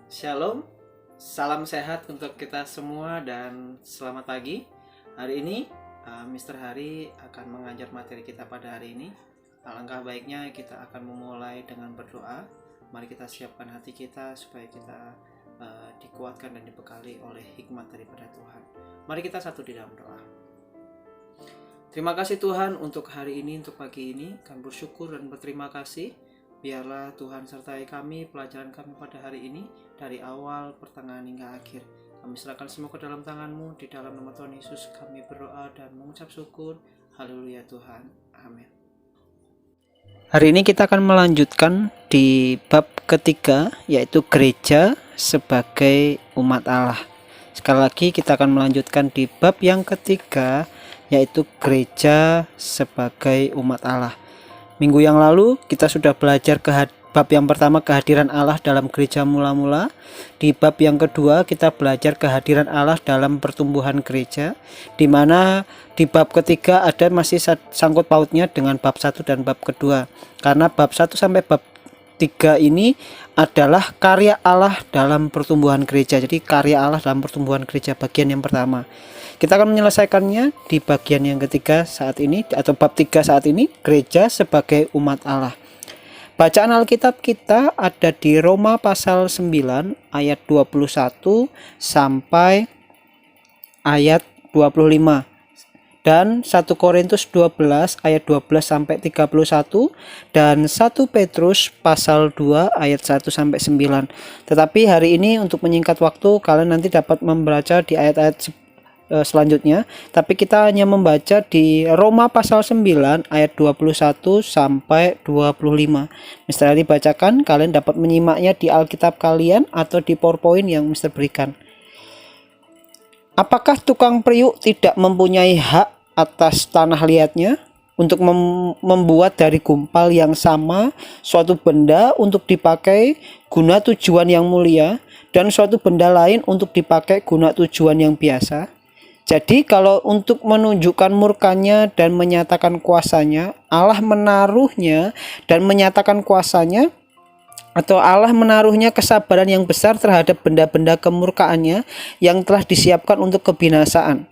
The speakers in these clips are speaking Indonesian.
Shalom, salam sehat untuk kita semua dan selamat pagi. Hari ini Mr. Hari akan mengajar materi kita pada hari ini. Alangkah baiknya kita akan memulai dengan berdoa. Mari kita siapkan hati kita supaya kita dikuatkan dan dibekali oleh hikmat daripada Tuhan. Mari kita satu di dalam doa. Terima kasih Tuhan untuk hari ini, untuk pagi ini. Kami bersyukur dan berterima kasih. Biarlah Tuhan sertai kami, pelajaran kami pada hari ini, dari awal, pertengahan hingga akhir. Kami serahkan semua ke dalam tangan-Mu. Di dalam nama Tuhan Yesus kami berdoa dan mengucap syukur. Haleluya Tuhan. Amin. Hari ini kita akan melanjutkan di bab ketiga, yaitu gereja sebagai umat Allah. Sekali lagi kita akan melanjutkan di bab yang ketiga, yaitu gereja sebagai umat Allah. Minggu yang lalu kita sudah belajar bab yang pertama, kehadiran Allah dalam gereja mula-mula. Di bab yang kedua kita belajar kehadiran Allah dalam pertumbuhan gereja, di mana di bab ketiga ada masih sangkut pautnya dengan bab 1 dan bab kedua. Karena bab 1 sampai bab 3 ini adalah karya Allah dalam pertumbuhan gereja. Jadi karya Allah dalam pertumbuhan gereja bagian yang pertama. Kita akan menyelesaikannya di bagian yang ketiga saat ini, atau bab 3 saat ini, gereja sebagai umat Allah. Bacaan Alkitab kita ada di Roma pasal 9 ayat 21 sampai ayat 25, dan 1 Korintus 12 ayat 12 sampai 31, dan 1 Petrus pasal 2 ayat 1 sampai 9. Tetapi hari ini untuk menyingkat waktu, kalian nanti dapat membaca di ayat-ayat selanjutnya, tapi kita hanya membaca di Roma pasal 9 ayat 21 sampai 25. Mister Ari bacakan, kalian dapat menyimaknya di Alkitab kalian atau di PowerPoint yang Mister berikan. Apakah tukang periuk tidak mempunyai hak atas tanah liatnya untuk membuat dari gumpal yang sama suatu benda untuk dipakai guna tujuan yang mulia, dan suatu benda lain untuk dipakai guna tujuan yang biasa? Jadi kalau untuk menunjukkan murkanya dan menyatakan kuasanya, Allah menaruhnya dan menyatakan kuasanya, atau Allah menaruhnya kesabaran yang besar terhadap benda-benda kemurkaannya yang telah disiapkan untuk kebinasaan.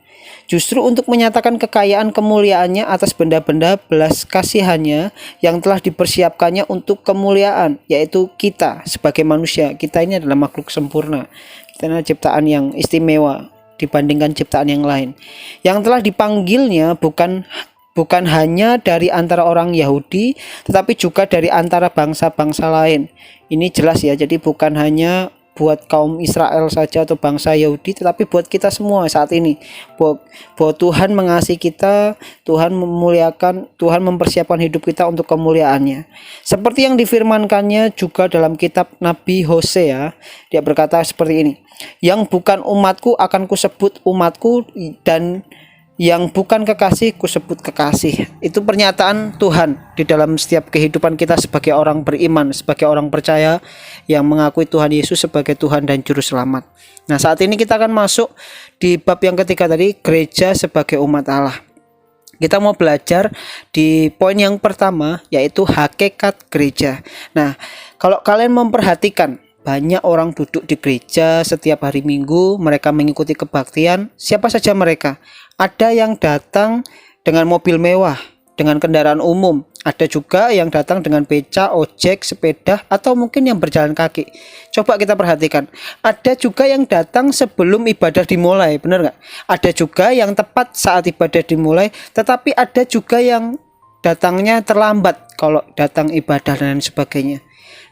Justru untuk menyatakan kekayaan kemuliaannya atas benda-benda belas kasihannya yang telah dipersiapkannya untuk kemuliaan, yaitu kita sebagai manusia. Kita ini adalah makhluk sempurna. Kita adalah ciptaan yang istimewa dibandingkan ciptaan yang lain, yang telah dipanggilnya bukan hanya dari antara orang Yahudi, tetapi juga dari antara bangsa-bangsa lain. Ini jelas ya, jadi bukan hanya buat kaum Israel saja atau bangsa Yahudi, tetapi buat kita semua saat ini. Bahwa Tuhan mengasihi kita, Tuhan memuliakan, Tuhan mempersiapkan hidup kita untuk kemuliaannya. Seperti yang difirmankannya juga dalam kitab Nabi Hosea, dia berkata seperti ini: yang bukan umatku akan kusebut umatku, dan yang bukan kekasih kusebut kekasih. Itu pernyataan Tuhan di dalam setiap kehidupan kita sebagai orang beriman, sebagai orang percaya yang mengakui Tuhan Yesus sebagai Tuhan dan Juru Selamat. Nah, saat ini kita akan masuk di bab yang ketiga tadi, gereja sebagai umat Allah. Kita mau belajar di poin yang pertama, yaitu hakikat gereja. Nah, kalau kalian memperhatikan, banyak orang duduk di gereja setiap hari Minggu, mereka mengikuti kebaktian. Siapa saja mereka? Ada yang datang dengan mobil mewah, dengan kendaraan umum. Ada juga yang datang dengan beca, ojek, sepeda, atau mungkin yang berjalan kaki. Coba kita perhatikan. Ada juga yang datang sebelum ibadah dimulai, benar nggak? Ada juga yang tepat saat ibadah dimulai, tetapi ada juga yang datangnya terlambat kalau datang ibadah dan sebagainya.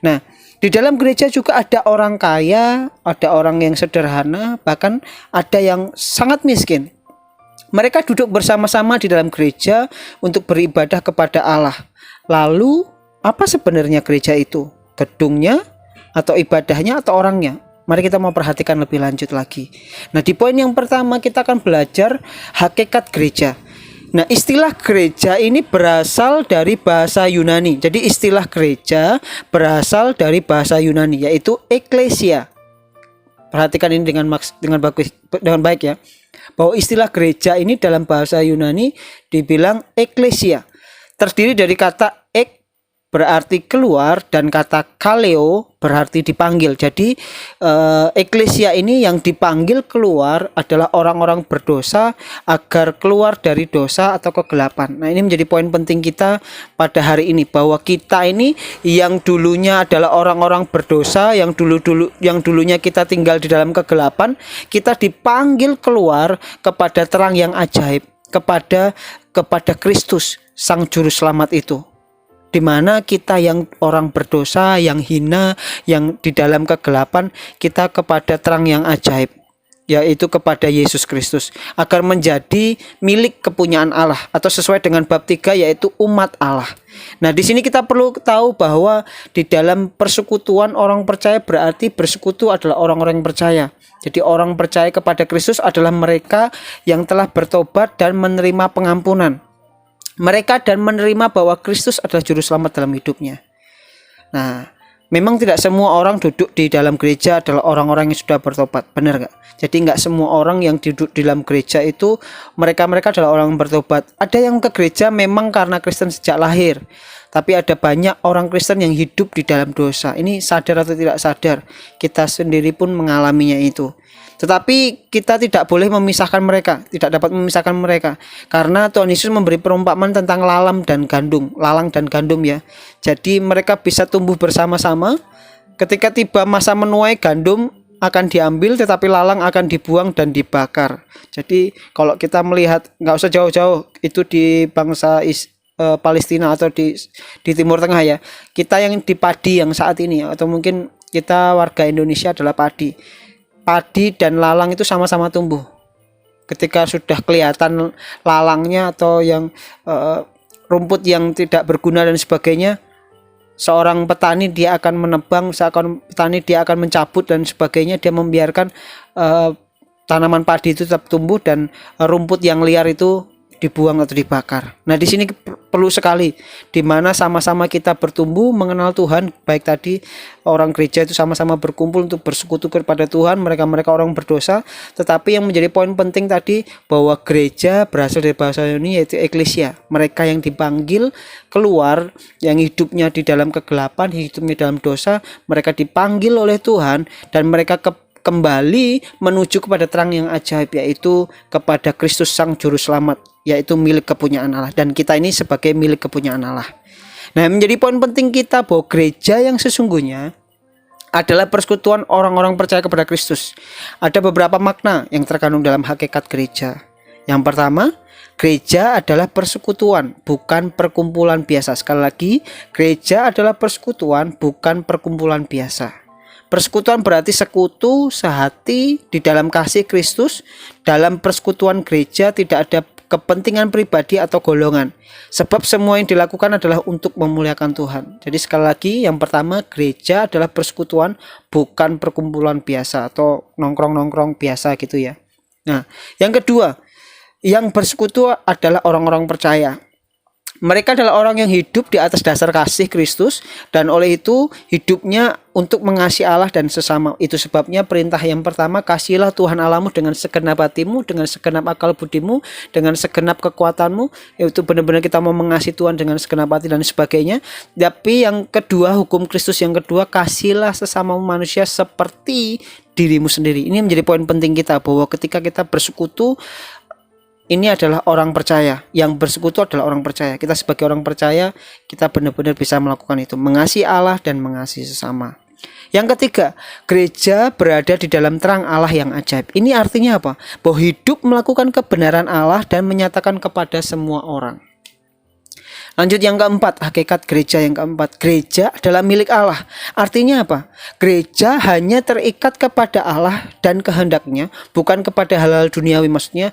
Nah, di dalam gereja juga ada orang kaya, ada orang yang sederhana, bahkan ada yang sangat miskin. Mereka duduk bersama-sama di dalam gereja untuk beribadah kepada Allah. Lalu, apa sebenarnya gereja itu? Gedungnya, atau ibadahnya, atau orangnya? Mari kita mau perhatikan lebih lanjut lagi. Nah, di poin yang pertama kita akan belajar hakikat gereja. Nah, istilah gereja ini berasal dari bahasa Yunani. Jadi istilah gereja berasal dari bahasa Yunani, yaitu eklesia. Perhatikan ini dengan baik ya. Bahwa istilah gereja ini dalam bahasa Yunani dibilang eklesia. Terdiri dari kata ek berarti keluar dan kata kaleo berarti dipanggil. Jadi eklesia ini yang dipanggil keluar adalah orang-orang berdosa agar keluar dari dosa atau kegelapan. Nah, ini menjadi poin penting kita pada hari ini, bahwa kita ini yang dulunya adalah orang-orang berdosa, yang dulunya kita tinggal di dalam kegelapan, kita dipanggil keluar kepada terang yang ajaib, kepada Kristus Sang Juru Selamat itu. Di mana kita yang orang berdosa, yang hina, yang di dalam kegelapan, kita kepada terang yang ajaib, yaitu kepada Yesus Kristus, agar menjadi milik kepunyaan Allah, atau sesuai dengan bab 3 yaitu umat Allah. Nah, di sini kita perlu tahu bahwa di dalam persekutuan orang percaya berarti bersekutu adalah orang-orang yang percaya. Jadi orang percaya kepada Kristus adalah mereka yang telah bertobat dan menerima pengampunan. Mereka dan menerima bahwa Kristus adalah juru selamat dalam hidupnya. Nah, memang tidak semua orang duduk di dalam gereja adalah orang-orang yang sudah bertobat, benar gak? Jadi nggak semua orang yang duduk di dalam gereja itu mereka adalah orang yang bertobat. Ada yang ke gereja memang karena Kristen sejak lahir, tapi ada banyak orang Kristen yang hidup di dalam dosa. Ini sadar atau tidak sadar, kita sendiri pun mengalaminya itu. Tetapi kita tidak boleh memisahkan mereka, tidak dapat memisahkan mereka, karena Tuhan Yesus memberi perumpamaan tentang lalang dan gandum ya. Jadi mereka bisa tumbuh bersama-sama. Ketika tiba masa menuai, gandum akan diambil, tetapi lalang akan dibuang dan dibakar. Jadi kalau kita melihat, nggak usah jauh-jauh, itu di bangsa Palestina atau di Timur Tengah ya. Kita yang di padi yang saat ini, atau mungkin kita warga Indonesia adalah padi dan lalang itu sama-sama tumbuh. Ketika sudah kelihatan lalangnya atau yang rumput yang tidak berguna dan sebagainya, seorang petani dia akan menebang, seorang petani dia akan mencabut dan sebagainya, dia membiarkan tanaman padi itu tetap tumbuh dan rumput yang liar itu dibuang atau dibakar. Nah, di sini perlu sekali, di mana sama-sama kita bertumbuh mengenal Tuhan, baik tadi orang gereja itu sama-sama berkumpul untuk bersekutu kepada Tuhan, mereka orang berdosa, tetapi yang menjadi poin penting tadi bahwa gereja berasal dari bahasa Yunani yaitu eklesia, mereka yang dipanggil keluar, yang hidupnya di dalam kegelapan, hidupnya dalam dosa, mereka dipanggil oleh Tuhan dan mereka kembali menuju kepada terang yang ajaib, yaitu kepada Kristus Sang Juru Selamat, yaitu milik kepunyaan Allah, dan kita ini sebagai milik kepunyaan Allah. Nah, menjadi poin penting kita bahwa gereja yang sesungguhnya adalah persekutuan orang-orang percaya kepada Kristus. Ada beberapa makna yang terkandung dalam hakikat gereja. Yang pertama, gereja adalah persekutuan, bukan perkumpulan biasa. Sekali lagi, gereja adalah persekutuan, bukan perkumpulan biasa. Persekutuan berarti sekutu sehati di dalam kasih Kristus. Dalam persekutuan gereja tidak ada kepentingan pribadi atau golongan, sebab semua yang dilakukan adalah untuk memuliakan Tuhan. Jadi sekali lagi, yang pertama, gereja adalah persekutuan, bukan perkumpulan biasa atau nongkrong-nongkrong biasa gitu ya. Nah, yang kedua, yang bersekutu adalah orang-orang percaya. Mereka adalah orang yang hidup di atas dasar kasih Kristus, dan oleh itu hidupnya untuk mengasihi Allah dan sesama. Itu sebabnya perintah yang pertama, kasihilah Tuhan Allahmu dengan segenap hatimu, dengan segenap akal budimu, dengan segenap kekuatanmu. Itu benar-benar kita mau mengasihi Tuhan dengan segenap hati dan sebagainya. Tapi yang kedua, hukum Kristus yang kedua, kasihilah sesama manusia seperti dirimu sendiri. Ini menjadi poin penting kita, bahwa ketika kita bersekutu, ini adalah orang percaya. Yang bersekutu adalah orang percaya. Kita sebagai orang percaya, kita benar-benar bisa melakukan itu, mengasihi Allah dan mengasihi sesama. Yang ketiga, gereja berada di dalam terang Allah yang ajaib. Ini artinya apa? Bahwa hidup melakukan kebenaran Allah dan menyatakan kepada semua orang. Lanjut yang keempat, hakikat gereja yang keempat. Gereja adalah milik Allah. Artinya apa? Gereja hanya terikat kepada Allah dan kehendaknya, bukan kepada hal-hal duniawi. Maksudnya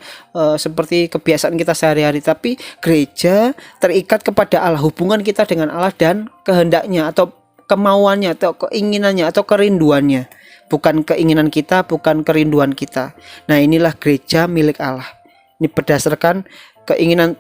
seperti kebiasaan kita sehari-hari. Tapi gereja terikat kepada Allah, hubungan kita dengan Allah dan kehendaknya atau kemauannya atau keinginannya atau kerinduannya. Bukan keinginan kita, bukan kerinduan kita. Nah, inilah gereja milik Allah. Ini berdasarkan keinginan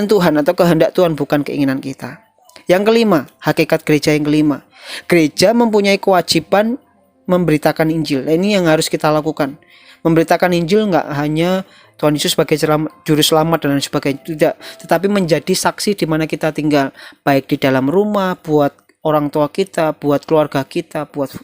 Tuhan atau kehendak Tuhan, bukan keinginan kita. Yang kelima, hakikat gereja yang kelima. Gereja mempunyai kewajiban memberitakan Injil. Nah, ini yang harus kita lakukan. Memberitakan Injil nggak hanya Tuhan Yesus sebagai juru selamat dan lain sebagainya, tidak, tetapi menjadi saksi di mana kita tinggal, baik di dalam rumah, buat orang tua kita, buat keluarga kita, buat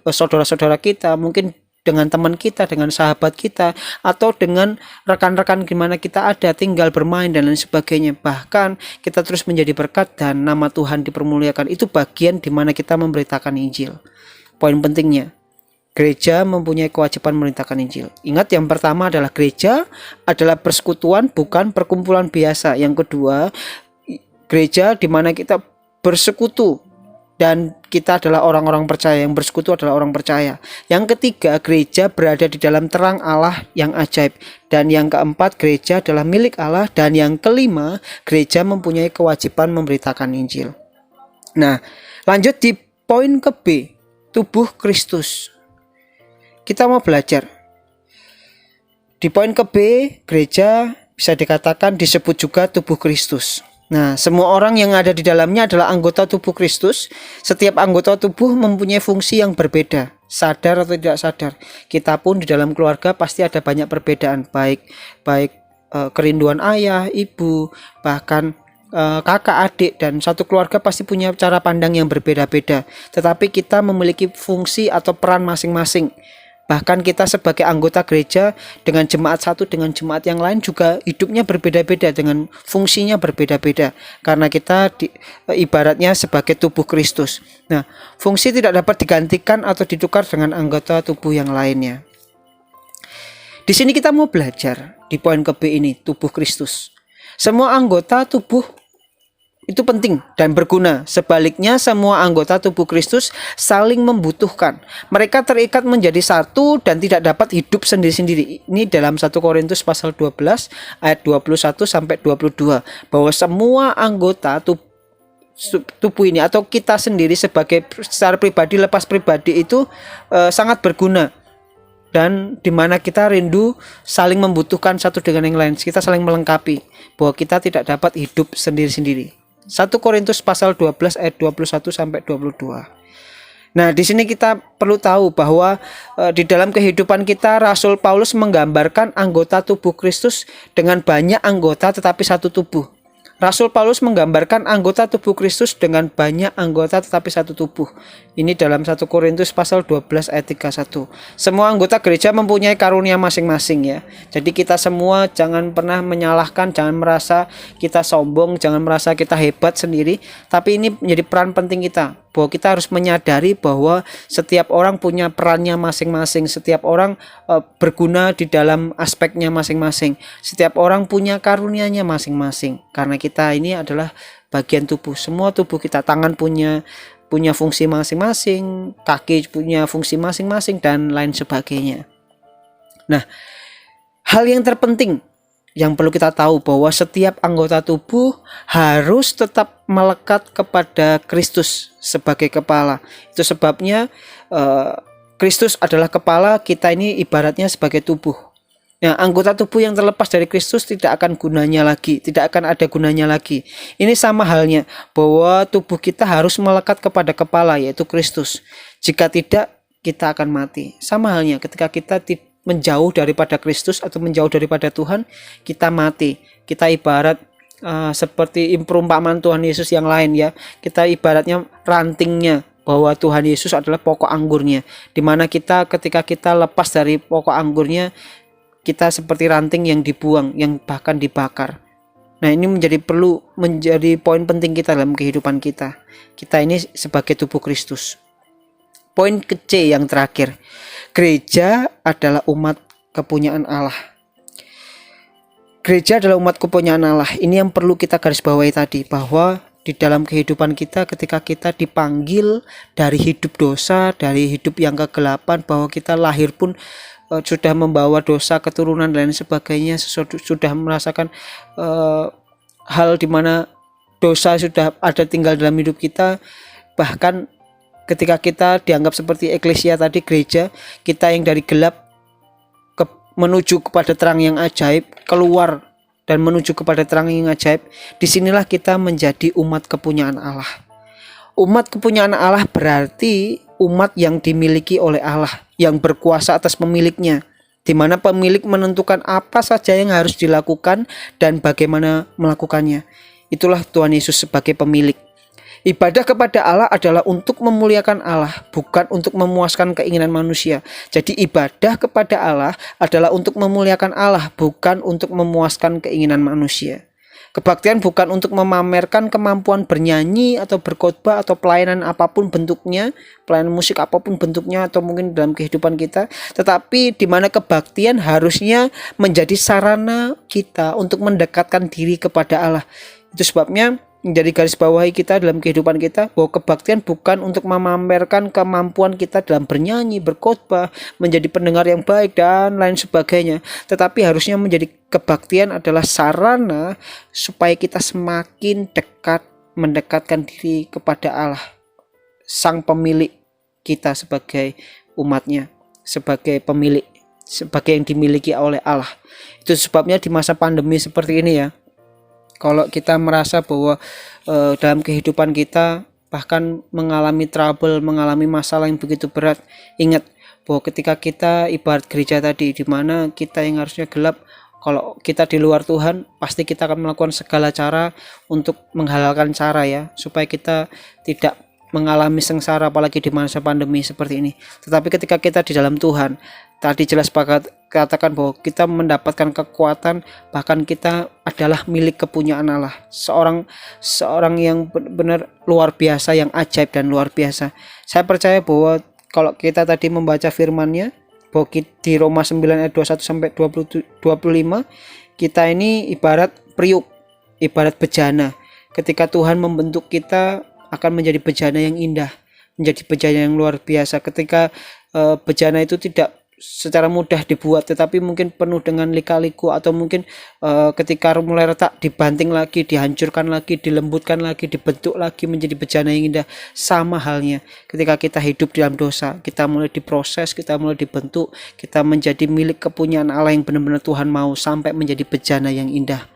saudara-saudara kita, mungkin dengan teman kita, dengan sahabat kita, atau dengan rekan-rekan gimana kita ada, tinggal bermain dan lain sebagainya. Bahkan kita terus menjadi berkat dan nama Tuhan dipermuliakan. Itu bagian di mana kita memberitakan Injil. Poin pentingnya, gereja mempunyai kewajiban memberitakan Injil. Ingat, yang pertama adalah gereja adalah persekutuan, bukan perkumpulan biasa. Yang kedua, gereja di mana kita bersekutu dan kita adalah orang-orang percaya. Yang bersekutu adalah orang percaya. Yang ketiga, gereja berada di dalam terang Allah yang ajaib. Dan yang keempat, gereja adalah milik Allah. Dan yang kelima, gereja mempunyai kewajiban memberitakan Injil. Nah, lanjut di poin ke B, tubuh Kristus. Kita mau belajar. Di poin ke B, gereja bisa dikatakan disebut juga tubuh Kristus. Nah, semua orang yang ada di dalamnya adalah anggota tubuh Kristus. Setiap anggota tubuh mempunyai fungsi yang berbeda, sadar atau tidak sadar. Kita pun di dalam keluarga pasti ada banyak perbedaan, baik kerinduan ayah, ibu, bahkan kakak, adik, dan satu keluarga pasti punya cara pandang yang berbeda-beda. Tetapi kita memiliki fungsi atau peran masing-masing. Bahkan kita sebagai anggota gereja dengan jemaat satu dengan jemaat yang lain juga hidupnya berbeda-beda, dengan fungsinya berbeda-beda. Karena kita ibaratnya sebagai tubuh Kristus. Nah, fungsi tidak dapat digantikan atau ditukar dengan anggota tubuh yang lainnya. Di sini kita mau belajar di poin ke B ini, tubuh Kristus. Semua anggota tubuh itu penting dan berguna. Sebaliknya, semua anggota tubuh Kristus saling membutuhkan. Mereka terikat menjadi satu dan tidak dapat hidup sendiri-sendiri. Ini dalam 1 Korintus pasal 12 ayat 21 sampai 22, bahwa semua anggota tubuh ini atau kita sendiri sebagai secara pribadi, lepas pribadi itu sangat berguna. Dan dimana kita rindu saling membutuhkan satu dengan yang lain. Kita saling melengkapi, bahwa kita tidak dapat hidup sendiri-sendiri. 1 Korintus pasal 12 ayat 21 sampai 22. Nah, di sini kita perlu tahu bahwa di dalam kehidupan kita Rasul Paulus menggambarkan anggota tubuh Kristus dengan banyak anggota tetapi satu tubuh. Rasul Paulus menggambarkan anggota tubuh Kristus dengan banyak anggota tetapi satu tubuh. Ini dalam 1 Korintus pasal 12 ayat 31. Semua anggota gereja mempunyai karunia masing-masing ya. Jadi kita semua jangan pernah menyalahkan, jangan merasa kita sombong, jangan merasa kita hebat sendiri. Tapi ini menjadi peran penting kita, bahwa kita harus menyadari bahwa setiap orang punya perannya masing-masing. Setiap orang berguna di dalam aspeknya masing-masing. Setiap orang punya karunianya masing-masing. Karena kita ini adalah bagian tubuh. Semua tubuh kita, tangan punya fungsi masing-masing, kaki punya fungsi masing-masing, dan lain sebagainya. Nah, hal yang terpenting yang perlu kita tahu bahwa setiap anggota tubuh harus tetap melekat kepada Kristus sebagai kepala. Itu sebabnya Kristus adalah kepala, kita ini ibaratnya sebagai tubuh. Nah, anggota tubuh yang terlepas dari Kristus tidak akan gunanya lagi, tidak akan ada gunanya lagi. Ini sama halnya bahwa tubuh kita harus melekat kepada kepala, yaitu Kristus. Jika tidak, kita akan mati. Sama halnya ketika kita menjauh daripada Kristus atau menjauh daripada Tuhan, kita mati. Kita ibarat seperti perumpamaan Tuhan Yesus yang lain ya. Kita ibaratnya rantingnya, bahwa Tuhan Yesus adalah pokok anggurnya. Dimana kita ketika kita lepas dari pokok anggurnya, kita seperti ranting yang dibuang, yang bahkan dibakar. Nah, ini menjadi poin penting kita dalam kehidupan kita. Kita ini sebagai tubuh Kristus. Poin ke C yang terakhir. Gereja adalah umat kepunyaan Allah. Gereja adalah umat kepunyaan Allah. Ini yang perlu kita garis bawahi tadi, bahwa di dalam kehidupan kita ketika kita dipanggil dari hidup dosa, dari hidup yang kegelapan, bahwa kita lahir pun sudah membawa dosa, keturunan dan lain sebagainya, sudah merasakan hal di mana dosa sudah ada tinggal dalam hidup kita. Bahkan ketika kita dianggap seperti eklesia tadi, gereja, kita yang dari gelap menuju kepada terang yang ajaib, keluar dan menuju kepada terang yang ajaib, disinilah kita menjadi umat kepunyaan Allah. Umat kepunyaan Allah berarti umat yang dimiliki oleh Allah, yang berkuasa atas pemiliknya. di mana pemilik menentukan apa saja yang harus dilakukan dan bagaimana melakukannya. Itulah Tuhan Yesus sebagai pemilik. Ibadah kepada Allah adalah untuk memuliakan Allah, bukan untuk memuaskan keinginan manusia. Jadi ibadah kepada Allah adalah untuk memuliakan Allah, bukan untuk memuaskan keinginan manusia. Kebaktian bukan untuk memamerkan kemampuan bernyanyi atau berkhotbah atau pelayanan apapun bentuknya, pelayanan musik apapun bentuknya atau mungkin dalam kehidupan kita, tetapi di mana kebaktian harusnya menjadi sarana kita untuk mendekatkan diri kepada Allah. Itu sebabnya menjadi garis bawahi kita dalam kehidupan kita bahwa kebaktian bukan untuk memamerkan kemampuan kita dalam bernyanyi, berkhotbah, menjadi pendengar yang baik dan lain sebagainya, tetapi harusnya menjadi kebaktian adalah sarana supaya kita semakin dekat mendekatkan diri kepada Allah, sang pemilik kita sebagai umatnya, sebagai pemilik, sebagai yang dimiliki oleh Allah. Itu sebabnya di masa pandemi seperti ini ya, kalau kita merasa bahwa dalam kehidupan kita bahkan mengalami trouble, mengalami masalah yang begitu berat, ingat bahwa ketika kita ibarat gereja tadi, di mana kita yang harusnya gelap, kalau kita di luar Tuhan, pasti kita akan melakukan segala cara untuk menghalalkan cara ya, supaya kita tidak mengalami sengsara apalagi di masa pandemi seperti ini. Tetapi ketika kita di dalam Tuhan, tadi jelas katakan bahwa kita mendapatkan kekuatan, bahkan kita adalah milik kepunyaan Allah, seorang yang benar luar biasa, yang ajaib dan luar biasa. Saya percaya bahwa kalau kita tadi membaca firman-Nya, bahwa di Roma 9 ayat 21 sampai 25, kita ini ibarat periuk, ibarat bejana. Ketika Tuhan membentuk kita akan menjadi bejana yang indah, menjadi bejana yang luar biasa. Ketika bejana itu tidak secara mudah dibuat, tetapi mungkin penuh dengan lika-liku, atau mungkin ketika mulai retak dibanting lagi, dihancurkan lagi, dilembutkan lagi, dibentuk lagi menjadi bejana yang indah. Sama halnya ketika kita hidup dalam dosa, kita mulai diproses, kita mulai dibentuk, kita menjadi milik kepunyaan Allah yang benar-benar Tuhan mau, sampai menjadi bejana yang indah.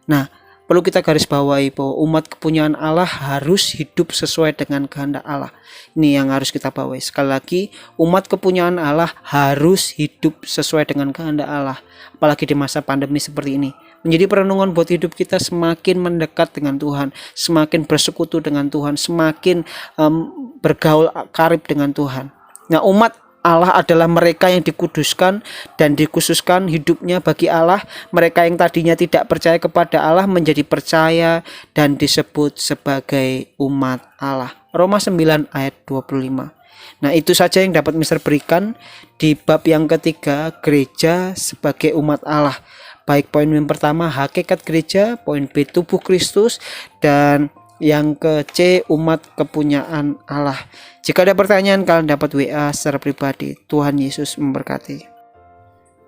Nah, perlu kita garis bawahi bahwa umat kepunyaan Allah harus hidup sesuai dengan kehendak Allah. Ini yang harus kita bawahi. Sekali lagi, umat kepunyaan Allah harus hidup sesuai dengan kehendak Allah. Apalagi di masa pandemi seperti ini. Menjadi perenungan buat hidup kita, semakin mendekat dengan Tuhan, semakin bersekutu dengan Tuhan, semakin bergaul karib dengan Tuhan. Nah, umat Allah adalah mereka yang dikuduskan dan dikhususkan hidupnya bagi Allah. Mereka yang tadinya tidak percaya kepada Allah menjadi percaya dan disebut sebagai umat Allah. Roma 9 ayat 25. Nah, itu saja yang dapat Mister berikan di bab yang ketiga, gereja sebagai umat Allah. Baik poin yang pertama, hakikat gereja, poin B, tubuh Kristus, dan yang ke C, umat kepunyaan Allah. Jika ada pertanyaan, kalian dapat WA secara pribadi. Tuhan Yesus memberkati.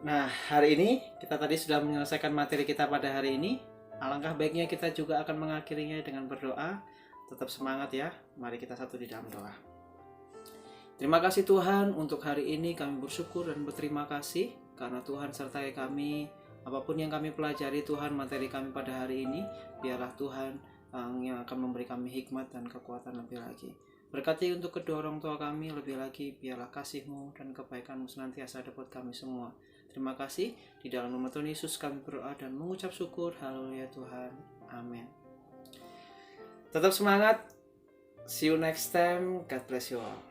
Nah, hari ini kita tadi sudah menyelesaikan materi kita pada hari ini. Alangkah baiknya kita juga akan mengakhirinya dengan berdoa. Tetap semangat ya. Mari kita satu di dalam doa. Terima kasih Tuhan, untuk hari ini kami bersyukur dan berterima kasih karena Tuhan sertai kami. Apapun yang kami pelajari Tuhan, materi kami pada hari ini, biarlah Tuhan yang akan memberi kami hikmat dan kekuatan lebih lagi. Berkati untuk kedua orang tua kami lebih lagi, biarlah kasih-Mu dan kebaikan-Mu senantiasa ada buat kami semua. Terima kasih, di dalam nama Tuhan Yesus kami berdoa dan mengucap syukur. Haleluya Tuhan, amin. Tetap semangat, see you next time, God bless you all.